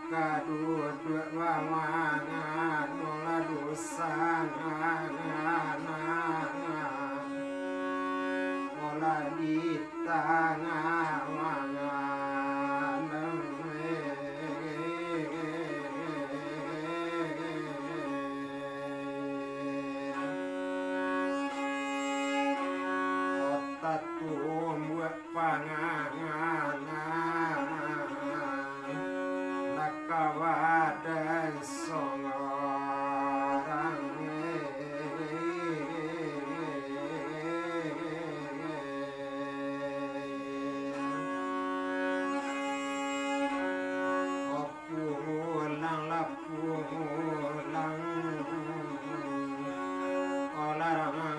kadut wawangan ola dosangan ola di tangan otak buat pangangan kawadan songoran opulang lapulang olaran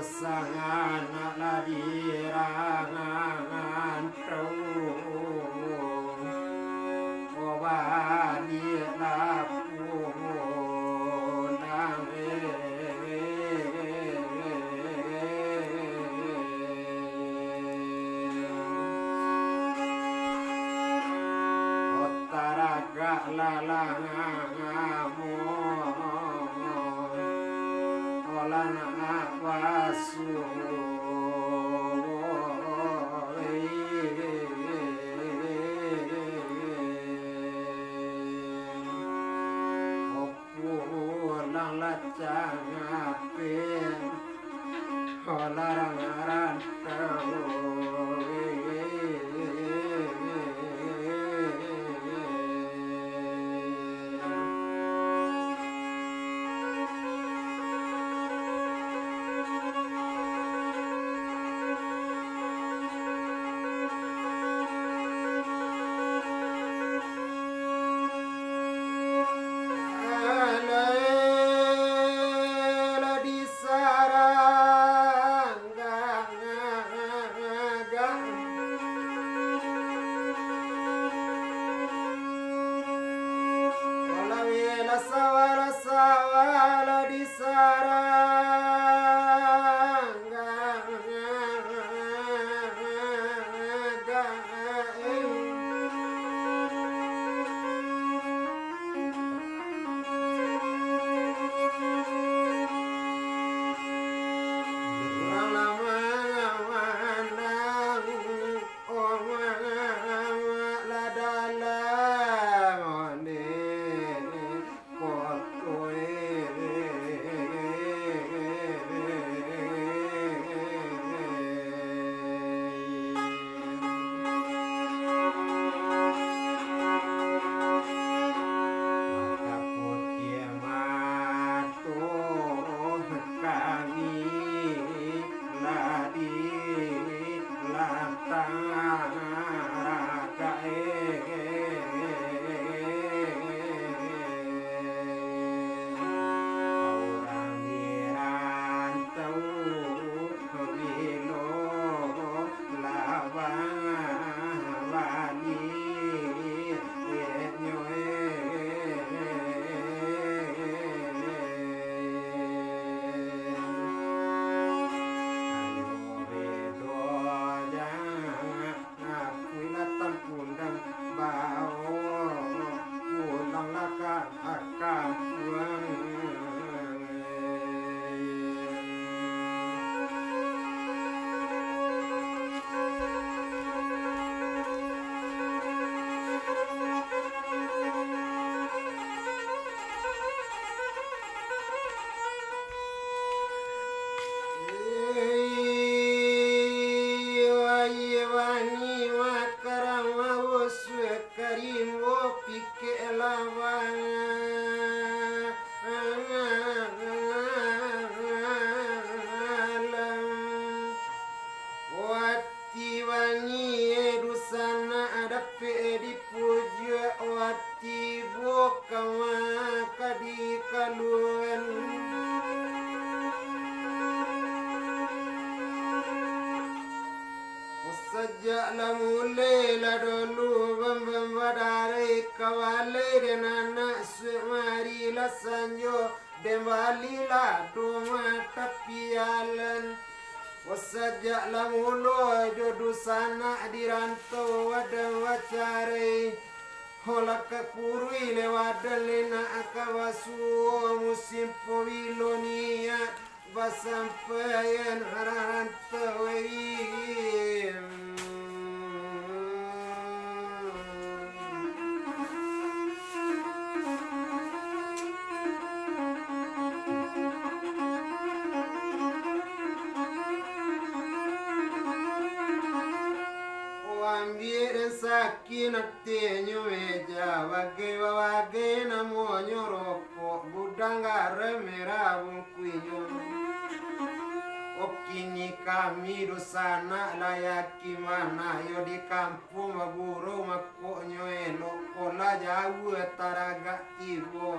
sangan ladirangan trung obadi lapunang otaraga lalangamu olana wasu opulang lacang apin olarangaran sawala di Wati wangi dusana adape dipuja wati bokama kadi kaluan sejak lamule la dulu bambadare kawale dan anak semari la sanjo dembali la doma tapialan wasajak lamulo jodu sana dirantau wadang wacare holak kurui lewadalena akawasu musim powilonia basampayan harantau sakinat tenyo meja wage namo nyoroko budanga remera bungkuinyo okini kami dosana layaki mana yo di kampung maburo makonyo elo kola jauh taraga tibo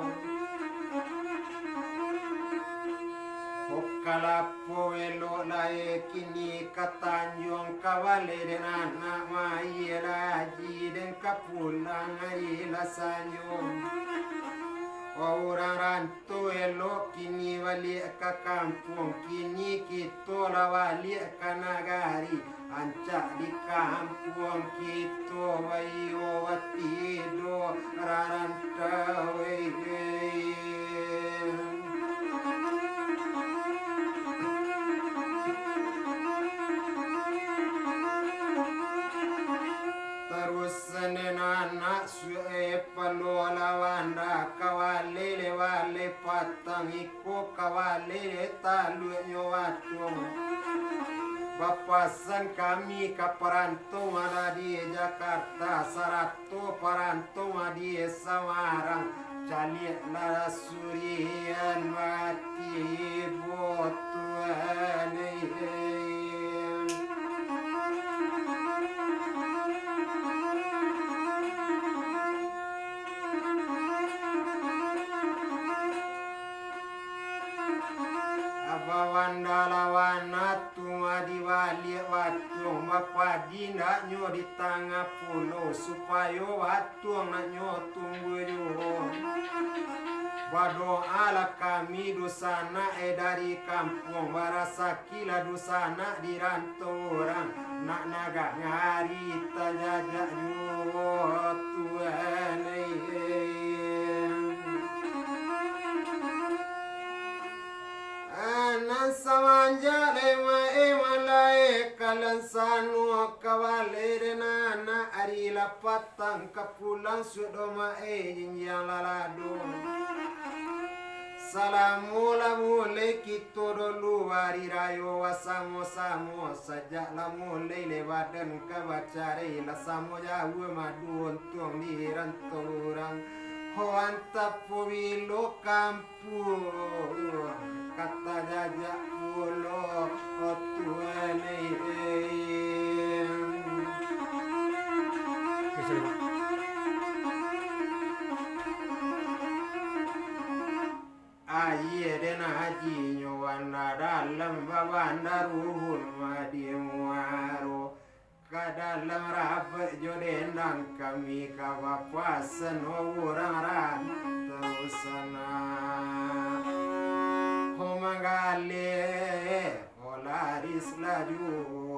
Kalapo elo lae kini katanjong kawale den anak mai laji den kapulang ai lasanyo orang rantu elo kini wali ke kampung kini kita lawali ke nagari ancak di kampung kita wayo watido rarantau anak suwe palola wanda kawale wale patang iko kawale talu nyowatu bapasan kami kaparanto ada di Jakarta Sarato paranto di Samarang cali la surian mati botuan Wandalawana tunga diwali watu mapadi nak nyo di tengah pulau supaya watu nak nyo tunggu dulu berdoa lah kami dosana dari kampung barasa kila dosana di rantau orang nak naga ngari tajajak nyo Tuhan Samanja lema emalae kalansanu kawale nana arila patang kapulang sudoma yang lalado salamu lamu le kito dolu wari rayo wasamo samo sajak lamu le lewadan kabacare la samo jawu madu untung di rantorang hoantap powilo kampung kata jajak pulo otuane aye den haji nyowana dalam babanda ruhun madimuaro kadalam rapat jodendang kami kawapasan orang rantau sana Homangale olaris laju